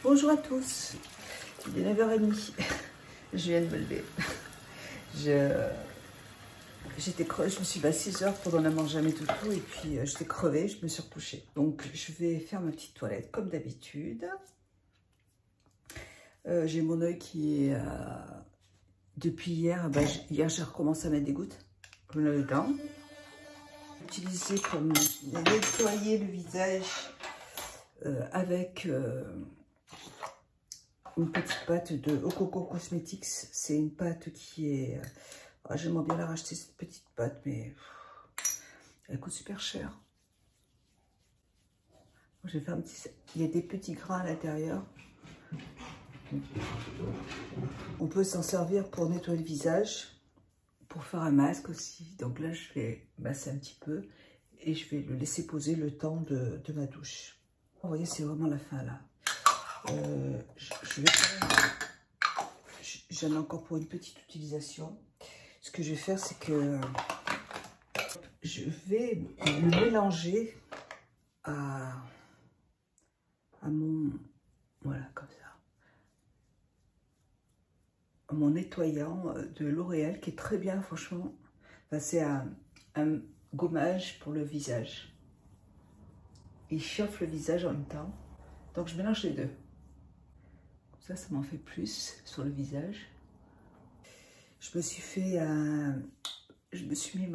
Bonjour à tous, il est 9h30, je viens de me lever. J'étais crevée, je me suis levée à 6h pour n'en avoir jamais tout et puis j'étais crevée, je me suis recouchée. Donc je vais faire ma petite toilette comme d'habitude. J'ai mon œil qui est... depuis hier, hier j'ai recommencé à mettre des gouttes dedans. Utilisé pour me nettoyer le visage avec une petite pâte de Coco Cosmetics. C'est une pâte qui est... j'aimerais bien la racheter cette petite pâte, mais elle coûte super cher. Je vais faire un petit... Il y a des petits grains à l'intérieur. On peut s'en servir pour nettoyer le visage, pour faire un masque aussi. Donc là, je vais masser un petit peu et je vais le laisser poser le temps de ma douche. Vous voyez, c'est vraiment la fin là. J'en ai encore pour une petite utilisation. Ce que je vais faire, c'est que je vais le mélanger à mon... Voilà, comme ça. À mon nettoyant de L'Oréal qui est très bien, franchement. Enfin, c'est un gommage pour le visage. Il chauffe le visage en même temps. Donc, je mélange les deux. Ça m'en fait plus sur le visage. Je me suis fait je me suis mis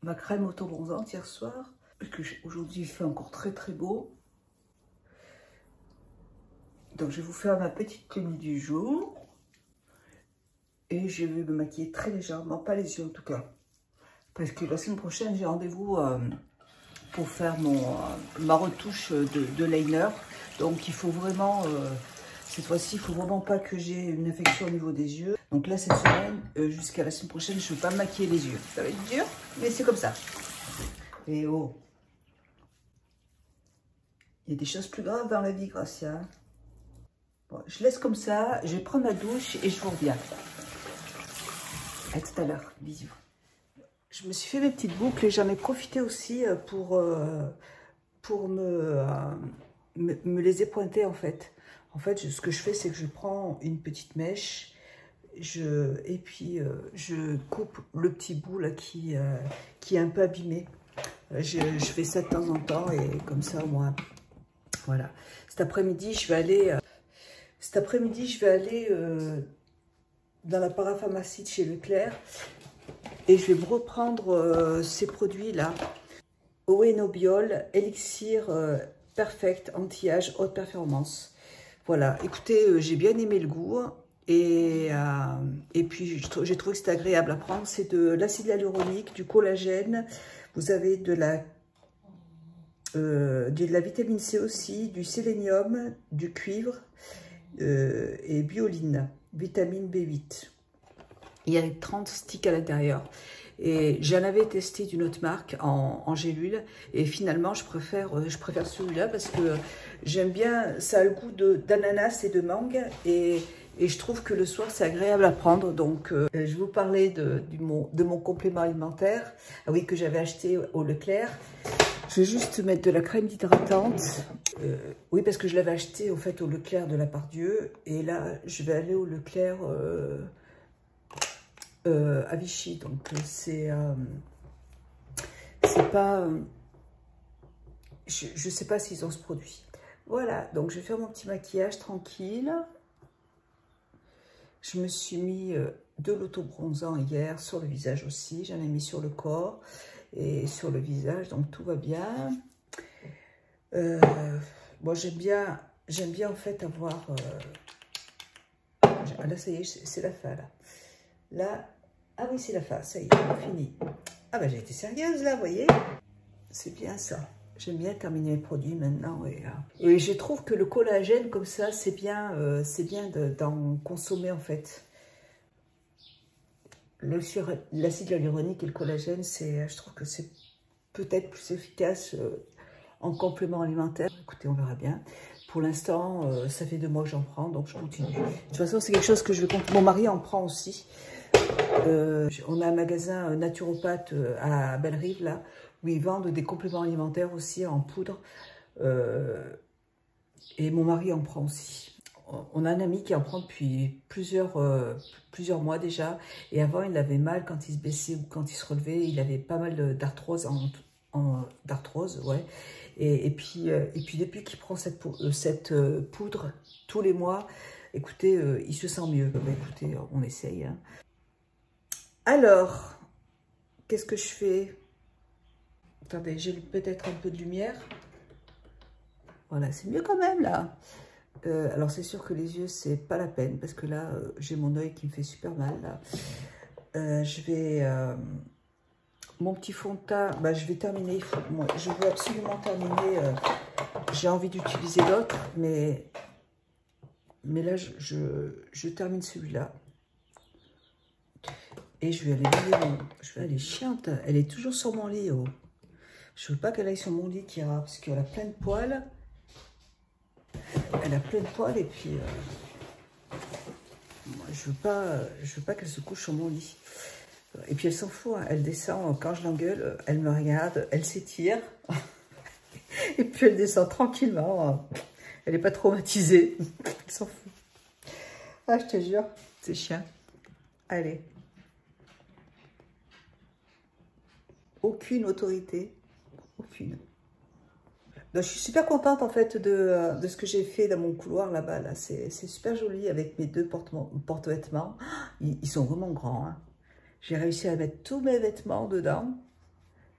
ma crème auto-bronzante hier soir. Aujourd'hui, il fait encore très très beau. Donc, je vais vous faire ma petite tenue du jour. Et je vais me maquiller très légèrement, pas les yeux en tout cas. Parce que la semaine prochaine, j'ai rendez-vous pour faire ma retouche de liner. Donc, il faut vraiment... cette fois-ci, il ne faut vraiment pas que j'ai une infection au niveau des yeux. Donc là, cette semaine, jusqu'à la semaine prochaine, je ne vais pas me maquiller les yeux. Ça va être dur, mais c'est comme ça. Et oh, il y a des choses plus graves dans la vie, Gracia. Bon, je laisse comme ça, je vais prendre ma douche et je vous reviens. À tout à l'heure, bisous. Je me suis fait mes petites boucles et j'en ai profité aussi pour me les épointer en fait. En fait, ce que je fais, c'est que je prends une petite mèche et puis je coupe le petit bout là qui est un peu abîmé. Je fais ça de temps en temps et comme ça, moi, voilà. Cet après-midi, je vais aller... dans la parapharmacie de chez Leclerc et je vais me reprendre ces produits-là. Oenobiol, Elixir Perfect Anti-Âge Haute Performance. Voilà, écoutez, j'ai bien aimé le goût et puis j'ai trouvé que c'était agréable à prendre. C'est de l'acide hyaluronique, du collagène, vous avez de la vitamine C aussi, du sélénium, du cuivre et bioline, vitamine B8. Il y a 30 sticks à l'intérieur. Et j'en avais testé d'une autre marque en gélule. Et finalement, je préfère celui-là parce que j'aime bien, ça a le goût d'ananas et de mangue. Et je trouve que le soir, c'est agréable à prendre. Donc, je vous parlais de mon complément alimentaire. Ah oui, que j'avais acheté au Leclerc. Je vais juste mettre de la crème hydratante. Oui, parce que je l'avais acheté au fait au Leclerc de la Pardieu. Et là, je vais aller au Leclerc... à Vichy, donc c'est pas je sais pas s'ils ont ce produit. Voilà, donc je vais faire mon petit maquillage tranquille. Je me suis mis de l'auto-bronzant hier sur le visage aussi, j'en ai mis sur le corps et sur le visage, donc tout va bien. Bon, j'aime bien en fait avoir là ça y est, c'est la fin là. Ah oui, c'est la fin, ça y est, fini. Ah ben j'ai été sérieuse là, vous voyez. C'est bien ça. J'aime bien terminer les produits maintenant. Et je trouve que le collagène comme ça, c'est bien d'en consommer en fait. L'acide hyaluronique et le collagène, je trouve que c'est peut-être plus efficace en complément alimentaire. Écoutez, on verra bien. Pour l'instant, ça fait 2 mois que j'en prends, donc je continue. De toute façon, c'est quelque chose que je vais continuer. Mon mari en prend aussi. On a un magasin naturopathe à Bellerive, là, où ils vendent des compléments alimentaires aussi en poudre. Et mon mari en prend aussi. On a un ami qui en prend depuis plusieurs mois déjà. Et avant, il avait mal quand il se baissait ou quand il se relevait. Il avait pas mal d'arthrose, d'arthrose, ouais. Et puis depuis qu'il prend cette poudre tous les mois, écoutez, il se sent mieux. Bah, écoutez, on essaye. Hein. Alors, qu'est-ce que je fais? Attendez, j'ai peut-être un peu de lumière. Voilà, c'est mieux quand même, là. Alors, c'est sûr que les yeux, c'est pas la peine, parce que là, j'ai mon œil qui me fait super mal, là. Je vais... mon petit fond de teint, bah, je vais terminer. Moi, je veux absolument terminer. J'ai envie d'utiliser l'autre, mais là, je termine celui-là. Et je vais aller chiante. Elle est toujours sur mon lit. Oh. Je veux pas qu'elle aille sur mon lit, Kira, parce qu'elle a plein de poils. Elle a plein de poils et puis moi, je veux pas qu'elle se couche sur mon lit. Et puis elle s'en fout, hein. Elle descend quand je l'engueule, elle me regarde, elle s'étire et puis elle descend tranquillement. Elle n'est pas traumatisée, elle s'en fout. Ah, je te jure, c'est chiant. Allez. Aucune autorité, aucune. Donc, je suis super contente en fait de ce que j'ai fait dans mon couloir là-bas. Là. C'est super joli avec mes deux porte-vêtements. Ils sont vraiment grands. Hein. J'ai réussi à mettre tous mes vêtements dedans.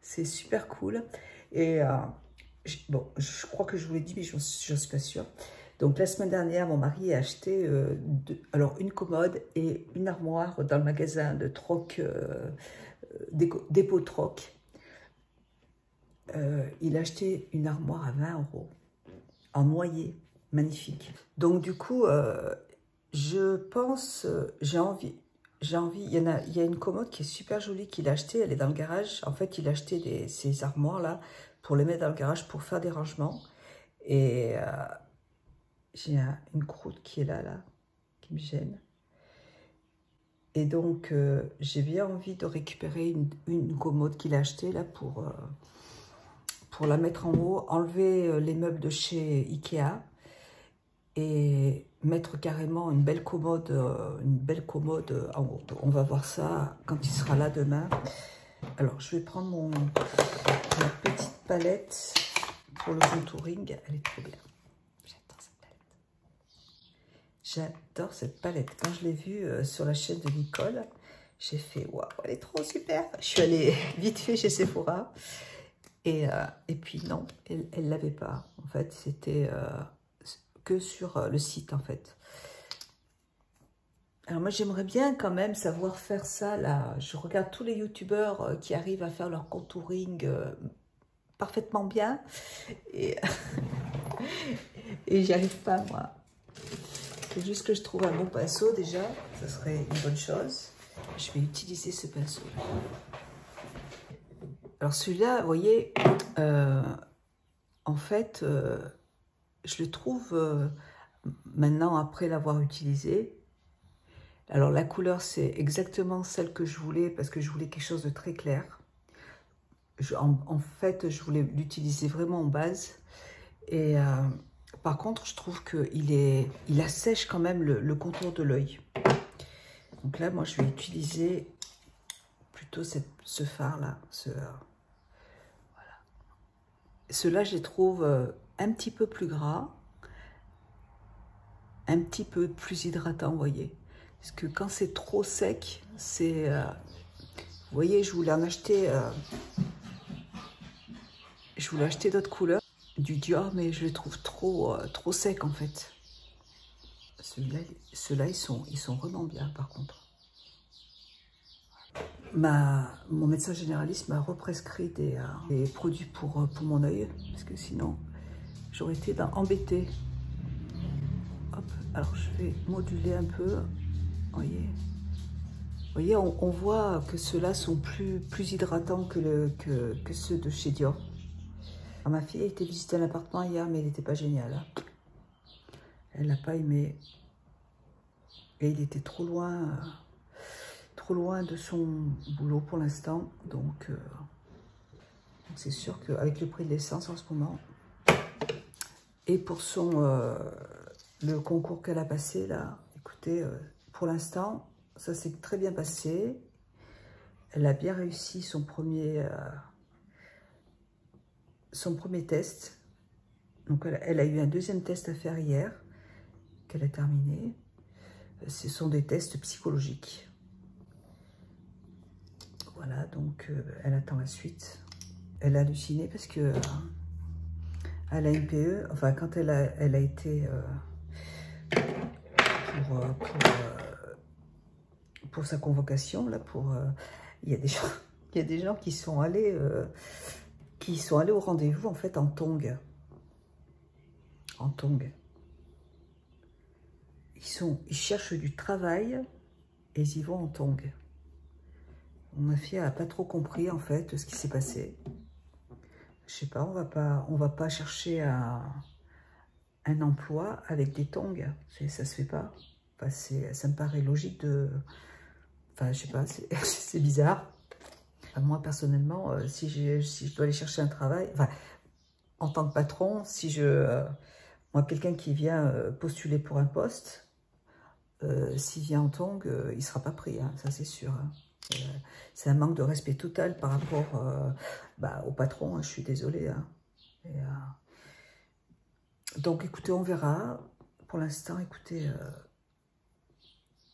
C'est super cool. Et bon, je crois que je vous l'ai dit, mais je ne suis pas sûre. Donc la semaine dernière, mon mari a acheté une commode et une armoire dans le magasin de troc, dépôt troc. Il a acheté une armoire à 20 € en noyer, magnifique. Donc du coup, je pense, j'ai envie. Il y a une commode qui est super jolie qu'il a achetée, elle est dans le garage. En fait, il a acheté ces armoires là pour les mettre dans le garage pour faire des rangements. Et j'ai une croûte qui est là, qui me gêne. Et donc, j'ai bien envie de récupérer une commode qu'il a achetée là pour la mettre en haut, enlever les meubles de chez Ikea et mettre carrément une belle commode en haut. On va voir ça quand il sera là demain. Alors, je vais prendre ma petite palette pour le contouring. Elle est trop bien. J'adore cette palette. J'adore cette palette. Quand je l'ai vue sur la chaîne de Nicole, j'ai fait waouh, elle est trop super. Je suis allée vite fait chez Sephora. Et puis non, elle ne l'avait pas. En fait, c'était que sur le site, en fait. Alors moi, j'aimerais bien quand même savoir faire ça, là. Je regarde tous les youtubeurs qui arrivent à faire leur contouring parfaitement bien. Et, et j'y arrive pas, moi. C'est juste que je trouve un bon pinceau, déjà. Ça serait une bonne chose. Je vais utiliser ce pinceau. Alors celui-là, vous voyez, en fait, je le trouve maintenant après l'avoir utilisé. Alors la couleur, c'est exactement celle que je voulais parce que je voulais quelque chose de très clair. En fait, je voulais l'utiliser vraiment en base. Et par contre, je trouve qu'il assèche quand même le contour de l'œil. Donc là, moi, je vais utiliser plutôt ce fard-là, Ceux-là, je les trouve un petit peu plus gras, un petit peu plus hydratants, vous voyez. Parce que quand c'est trop sec, c'est... vous voyez, je voulais en acheter... je voulais acheter d'autres couleurs, du Dior, mais je les trouve trop secs, en fait. Ceux-là, ils sont vraiment bien, par contre. Mon médecin généraliste m'a represcrit des produits pour mon œil, parce que sinon, j'aurais été embêtée. Hop, alors je vais moduler un peu, vous voyez, on voit que ceux-là sont plus hydratants que ceux de chez Dior. Alors, ma fille a été visiter un appartement hier, mais il n'était pas génial. Hein. Elle n'a pas aimé, et il était trop loin de son boulot pour l'instant, donc c'est sûr qu'avec le prix de l'essence en ce moment, Et pour le concours qu'elle a passé, là, écoutez, pour l'instant, ça s'est très bien passé. Elle a bien réussi son premier test. Donc, elle a eu un deuxième test à faire hier, qu'elle a terminé. Ce sont des tests psychologiques. Voilà, donc elle attend la suite. Elle a halluciné parce que à la MPE, enfin, quand elle a été pour sa convocation, là, il y a des gens qui sont allés au rendez-vous, en fait, en tongs. En tongs. Ils cherchent du travail et ils y vont en tongs. Ma fille n'a pas trop compris, en fait, ce qui s'est passé. Je sais pas, on va pas chercher un emploi avec des tongs. Ça se fait pas. Enfin, ça me paraît logique de... Enfin, je sais pas, c'est bizarre. Enfin, moi, personnellement, si je dois aller chercher un travail, enfin, en tant que patron, moi, quelqu'un qui vient postuler pour un poste, s'il vient en tongs, il ne sera pas pris, hein, ça c'est sûr. Hein. C'est un manque de respect total par rapport au patron, hein, je suis désolée. Hein. Donc, écoutez, on verra. Pour l'instant, écoutez...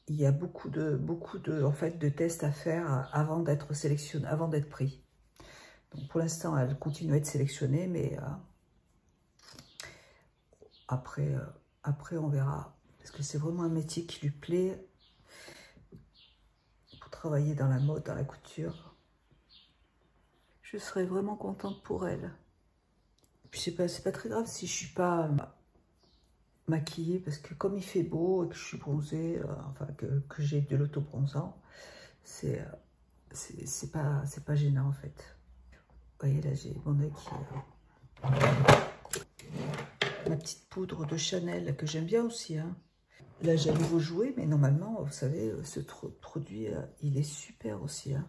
il y a beaucoup en fait, de tests à faire avant d'être sélectionné, avant d'être pris. Donc pour l'instant, elle continue à être sélectionnée, mais après, on verra. Parce que c'est vraiment un métier qui lui plaît pour travailler dans la mode, dans la couture. Je serais vraiment contente pour elle. Puis c'est pas très grave si je suis pas maquillée, parce que comme il fait beau et que je suis bronzée, enfin que j'ai de l'auto-bronzant, c'est pas gênant en fait. Vous voyez là, j'ai mon œil qui ma petite poudre de Chanel que j'aime bien aussi. Hein. Là j'ai un nouveau jouet, mais normalement vous savez ce produit il est super aussi. Hein.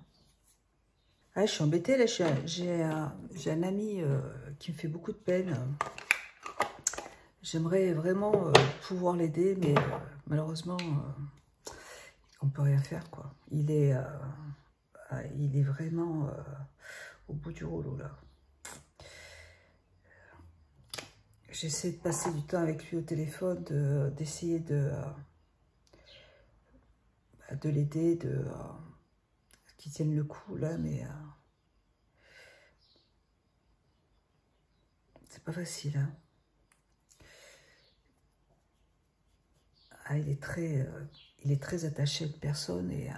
Ah, je suis embêtée là, j'ai un ami qui me fait beaucoup de peine. J'aimerais vraiment pouvoir l'aider, mais malheureusement, on ne peut rien faire, quoi. Il est vraiment au bout du rouleau, là. J'essaie de passer du temps avec lui au téléphone, d'essayer de l'aider, qu'il tienne le coup, là, mais c'est pas facile, hein. Ah, il est très attaché à une personne et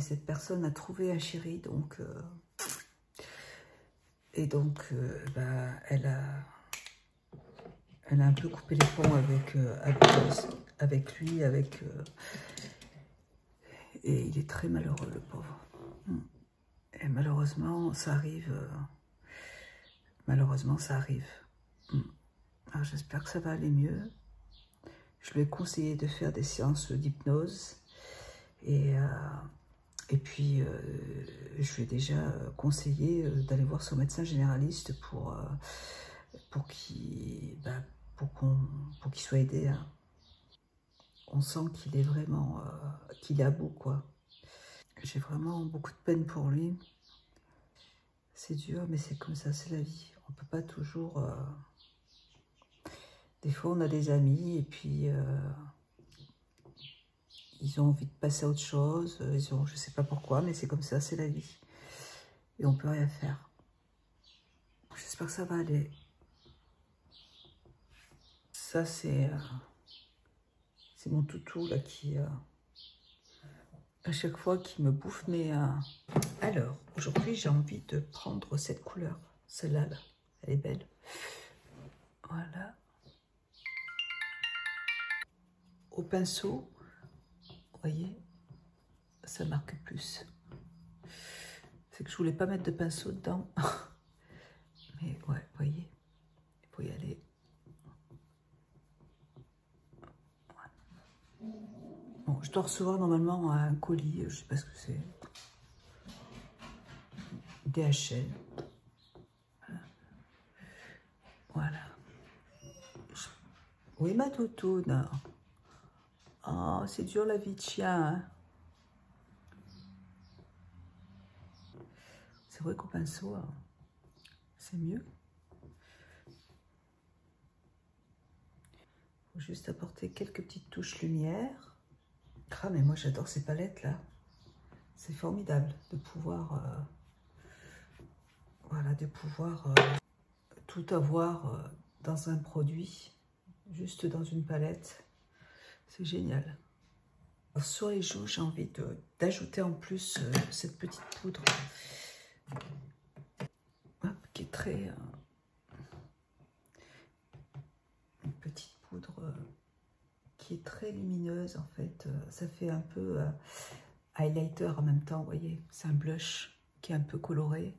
cette personne a trouvé un chéri, donc elle a un peu coupé les ponts avec lui, et il est très malheureux, le pauvre. Et malheureusement, ça arrive. Alors j'espère que ça va aller mieux. Je lui ai conseillé de faire des séances d'hypnose et puis je lui ai déjà conseillé d'aller voir son médecin généraliste pour qu'il soit aidé. Hein. On sent qu'il est vraiment qu'il est à bout, quoi. J'ai vraiment beaucoup de peine pour lui. C'est dur, mais c'est comme ça, c'est la vie. On peut pas toujours... Des fois, on a des amis et puis ils ont envie de passer à autre chose. Je sais pas pourquoi, mais c'est comme ça, c'est la vie. Et on peut rien faire. J'espère que ça va aller. Ça, c'est mon toutou, là, qui... à chaque fois, qui me bouffe. Mais alors, aujourd'hui, j'ai envie de prendre cette couleur. Celle-là, là. Elle est belle. Voilà. Au pinceau, vous voyez, ça marque plus. C'est que je voulais pas mettre de pinceau dedans. Mais ouais, vous voyez, il faut y aller. Ouais. Bon, je dois recevoir normalement un colis, je sais pas ce que c'est. DHL. Voilà. Oui, ma toutoune. Oh, c'est dur la vie de chien. Hein. C'est vrai qu'au pinceau, c'est mieux. Faut juste apporter quelques petites touches lumière. Ah, mais moi j'adore ces palettes là. C'est formidable de pouvoir, voilà, de pouvoir tout avoir dans un produit, juste dans une palette. C'est génial. Alors, sur les joues, j'ai envie d'ajouter en plus cette petite poudre qui est très... une petite poudre qui est très lumineuse en fait. Ça fait un peu highlighter en même temps, vous voyez. C'est un blush qui est un peu coloré.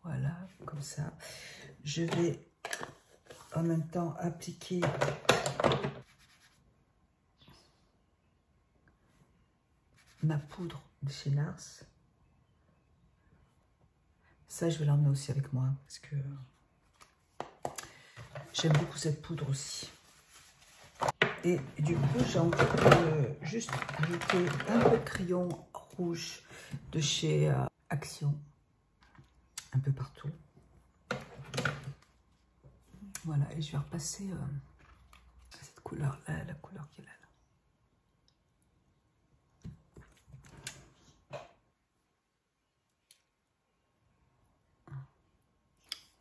Voilà, comme ça. Je vais en même temps appliquer ma poudre de chez NARS. Ça, je vais l'emmener aussi avec moi parce que j'aime beaucoup cette poudre aussi. Et du coup, j'ai envie de juste ajouter un peu de crayon rouge de chez Action. Un peu partout. Voilà, et je vais repasser cette couleur-là, la couleur qui est là.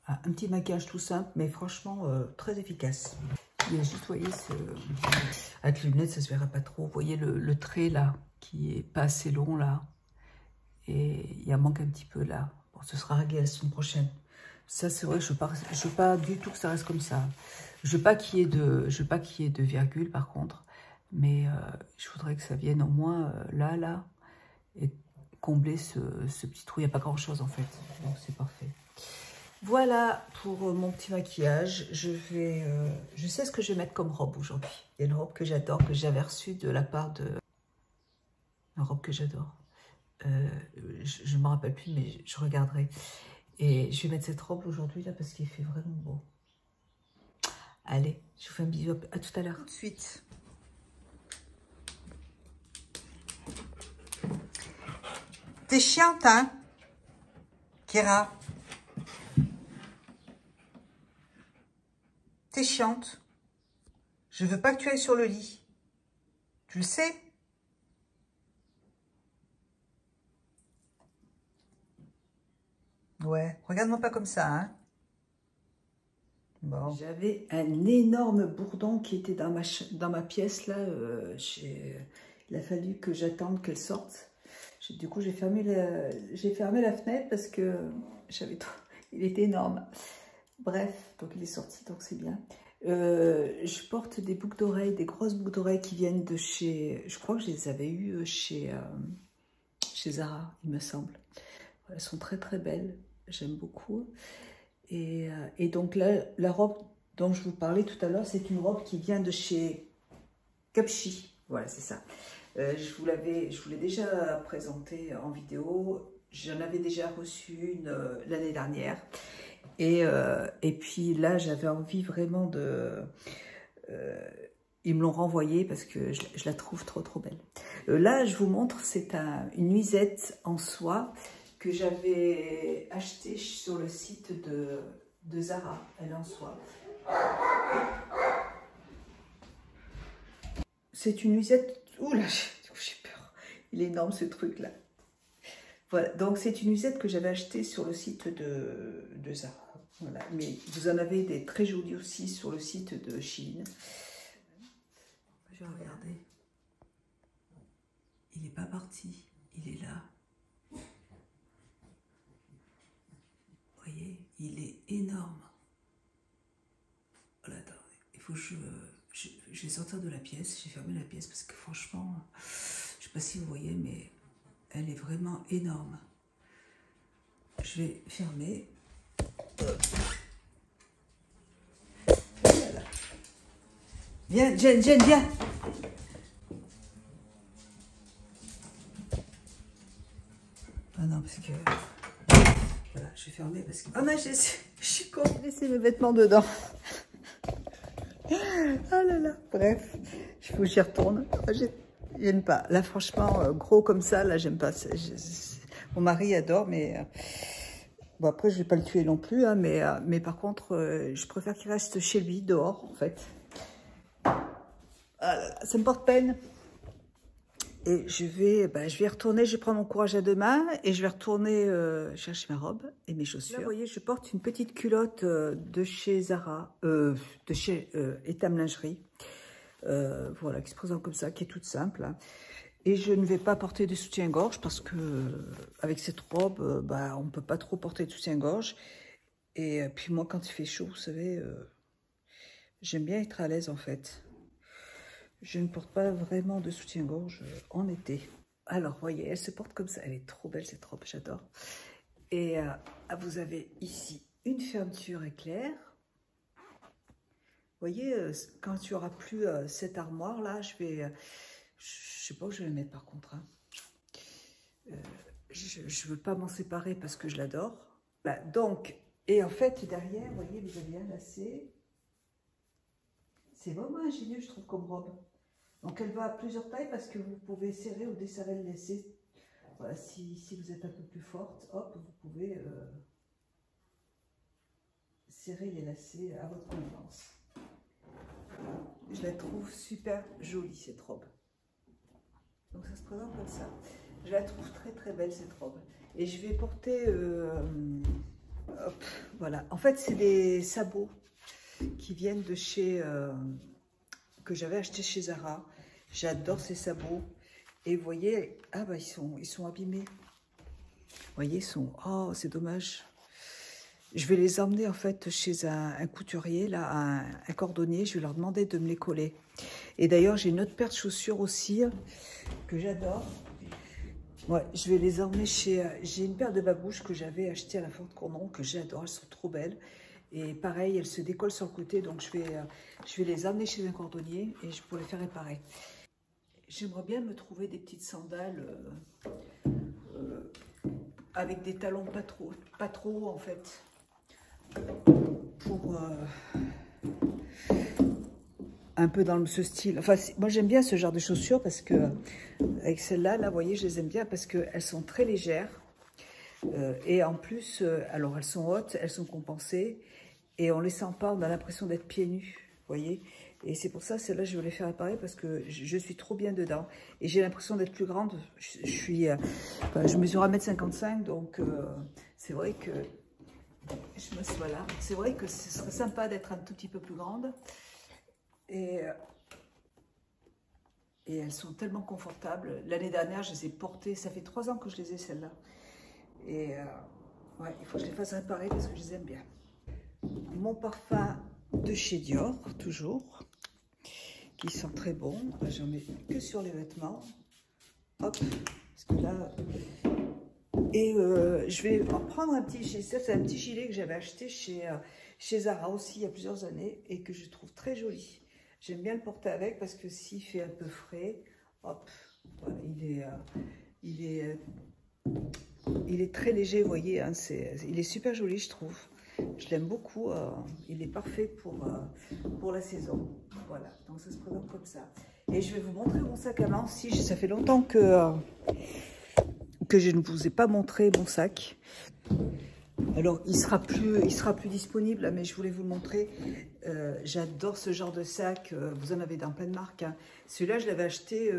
Un petit maquillage tout simple, mais franchement très efficace. Il y a juste, vous voyez, avec les lunettes, ça se verra pas trop. Vous voyez le trait là, qui est pas assez long là. Et il y en manque un petit peu là. Bon, ce sera réglé la semaine prochaine. Ça, c'est vrai, je veux pas du tout que ça reste comme ça. Je veux pas qu'il y ait de virgule par contre. Mais je voudrais que ça vienne au moins là. Et combler ce petit trou. Il n'y a pas grand chose en fait. Donc c'est parfait. Voilà pour mon petit maquillage. Je sais ce que je vais mettre comme robe aujourd'hui. Il y a une robe que j'adore, que j'avais reçue de la part de... Une robe que j'adore. Je ne me rappelle plus, mais je regarderai. Et je vais mettre cette robe aujourd'hui là parce qu'il fait vraiment beau. Allez, je vous fais un bisou. À tout à l'heure. Tout de suite. T'es chiante, hein, Kira? T'es chiante. Je veux pas que tu ailles sur le lit. Tu le sais? Ouais, regarde-moi pas comme ça, hein. Bon. J'avais un énorme bourdon qui était dans ma pièce, là. Il a fallu que j'attende qu'elle sorte. Du coup, j'ai fermé la fenêtre parce que il était énorme. Bref, donc il est sorti, donc c'est bien. Je porte des boucles d'oreilles, des grosses boucles d'oreilles qui viennent de chez... Je crois que je les avais eues chez Zara, il me semble. Elles sont très très belles, j'aime beaucoup. Et donc là, la robe dont je vous parlais tout à l'heure, c'est une robe qui vient de chez Capchi. Voilà, c'est ça. Je vous l'ai déjà présentée en vidéo. J'en avais déjà reçu une l'année dernière. Et puis là, j'avais envie vraiment de... ils me l'ont renvoyée parce que je la trouve trop trop belle. Là, je vous montre, c'est une nuisette en soie que j'avais achetée sur le site de Zara. Elle est en soie. C'est une nuisette... Ouh là, j'ai peur. Il est énorme ce truc là. Voilà, donc c'est une nuisette que j'avais achetée sur le site de Zara. Voilà, mais vous en avez des très jolies aussi sur le site de Shein. Je vais regarder. Il n'est pas parti, il est là. Vous voyez, il est énorme. Voilà, attends, il faut que je vais sortir de la pièce. J'ai fermé la pièce parce que franchement, je ne sais pas si vous voyez, mais elle est vraiment énorme. Je vais fermer. Voilà. Viens, Jen, viens. Ah non, parce que... Voilà, je vais fermer parce que... Oh non, je suis con, j'ai laissé mes vêtements dedans. Ah là là, bref, il faut que j'y retourne. J'aime pas. Là, franchement, gros comme ça, là, j'aime pas. Mon mari adore, mais... bon, après, je vais pas le tuer non plus, hein, mais par contre, je préfère qu'il reste chez lui, dehors, en fait. Ah là là, ça me porte peine. Et je vais y retourner, je vais prendre mon courage à deux mains et je vais retourner chercher ma robe et mes chaussures. Là, vous voyez, je porte une petite culotte de chez Zara, de chez Etam Lingerie. Voilà, qui se présente comme ça, qui est toute simple. Hein. Et je ne vais pas porter de soutien-gorge parce que avec cette robe, on ne peut pas trop porter de soutien-gorge. Et puis moi, quand il fait chaud, vous savez, j'aime bien être à l'aise en fait. Je ne porte pas vraiment de soutien-gorge en été. Alors, vous voyez, elle se porte comme ça. Elle est trop belle, cette robe, j'adore. Et vous avez ici une fermeture éclair. Vous voyez, quand il n'y aura plus cette armoire-là, je sais pas où je vais la mettre par contre. Hein. Je ne veux pas m'en séparer parce que je l'adore. Donc, et en fait, derrière, vous voyez, vous avez un lacet. C'est vraiment ingénieux, je trouve, comme robe. Donc, elle va à plusieurs tailles parce que vous pouvez serrer ou desserrer le lacet. Voilà, si vous êtes un peu plus forte, hop, vous pouvez serrer les lacets à votre convenance. Je la trouve super jolie, cette robe. Donc, ça se présente comme ça. Je la trouve très, très belle, cette robe. Et je vais porter... hop, voilà. En fait, c'est des sabots qui viennent de chez... que j'avais acheté chez Zara. J'adore ces sabots. Et vous voyez, ah bah ils sont abîmés. Vous voyez, ils sont... Oh, c'est dommage. Je vais les emmener en fait chez un couturier, là, un cordonnier. Je vais leur demander de me les coller. Et d'ailleurs, j'ai une autre paire de chaussures aussi que j'adore. Ouais, je vais les emmener chez... J'ai une paire de babouches que j'avais achetées à la Ford Cournon, que j'adore. Elles sont trop belles. Et pareil, elles se décollent sur le côté, donc je vais les amener chez un cordonnier et je pourrais les faire réparer. J'aimerais bien me trouver des petites sandales avec des talons pas trop en fait, pour un peu dans ce style. Enfin, moi j'aime bien ce genre de chaussures parce que avec celles-là, là, vous voyez, je les aime bien parce qu'elles sont très légères. Et en plus, alors elles sont hautes, elles sont compensées et on les sent pas, on a l'impression d'être pieds nus, vous voyez. Et c'est pour ça, celle-là, je vais les faire réparer parce que je suis trop bien dedans. Et j'ai l'impression d'être plus grande. Je mesure 1,55 m, donc c'est vrai que je me suis là. C'est vrai que ce serait sympa d'être un tout petit peu plus grande. Et elles sont tellement confortables. L'année dernière, je les ai portées. Ça fait 3 ans que je les ai, celles-là. Et ouais, il faut que je les fasse réparer parce que je les aime bien. Mon parfum de chez Dior, toujours, qui sent très bon. J'en mets que sur les vêtements. Hop, parce que là... Et je vais en prendre un petit... C'est un petit gilet que j'avais acheté chez Zara aussi il y a plusieurs années et que je trouve très joli. J'aime bien le porter avec parce que s'il fait un peu frais, hop, voilà, il est très léger, vous voyez, hein, il est super joli, je trouve. Je l'aime beaucoup, il est parfait pour la saison. Voilà, donc ça se présente comme ça. Et je vais vous montrer mon sac à main aussi. Ça fait longtemps que je ne vous ai pas montré mon sac. Alors, il sera plus disponible, là, mais je voulais vous le montrer. J'adore ce genre de sac. Vous en avez dans plein de marques. Hein. Celui-là, je l'avais acheté...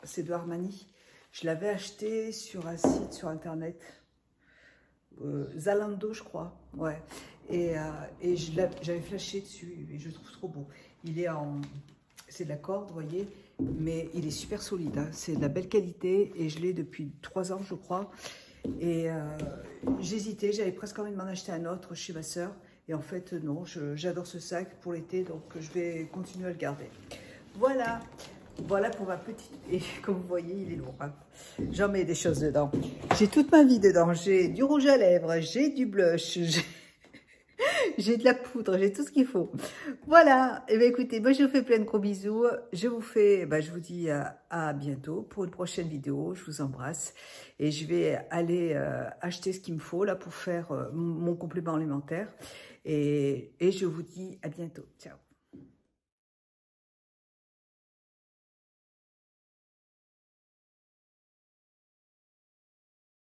c'est de Armani. Je l'avais acheté sur un site sur Internet. Zalando, je crois. Ouais. Et j'avais flashé dessus. Et je le trouve trop beau. Il est en... C'est de la corde, vous voyez. Mais il est super solide. Hein. C'est de la belle qualité. Et je l'ai depuis 3 ans, je crois. Et j'hésitais, j'avais presque envie de m'en acheter un autre chez ma soeur. Et en fait, non, j'adore ce sac pour l'été, donc je vais continuer à le garder. Voilà, voilà pour ma petite... Et comme vous voyez, il est lourd. Hein. J'en mets des choses dedans. J'ai toute ma vie dedans. J'ai du rouge à lèvres, j'ai du blush, j'ai de la poudre, j'ai tout ce qu'il faut. Voilà. Et bien écoutez, moi je vous fais plein de gros bisous. Je vous dis à bientôt pour une prochaine vidéo. Je vous embrasse. Et je vais aller acheter ce qu'il me faut là pour faire mon complément alimentaire. Et je vous dis à bientôt. Ciao.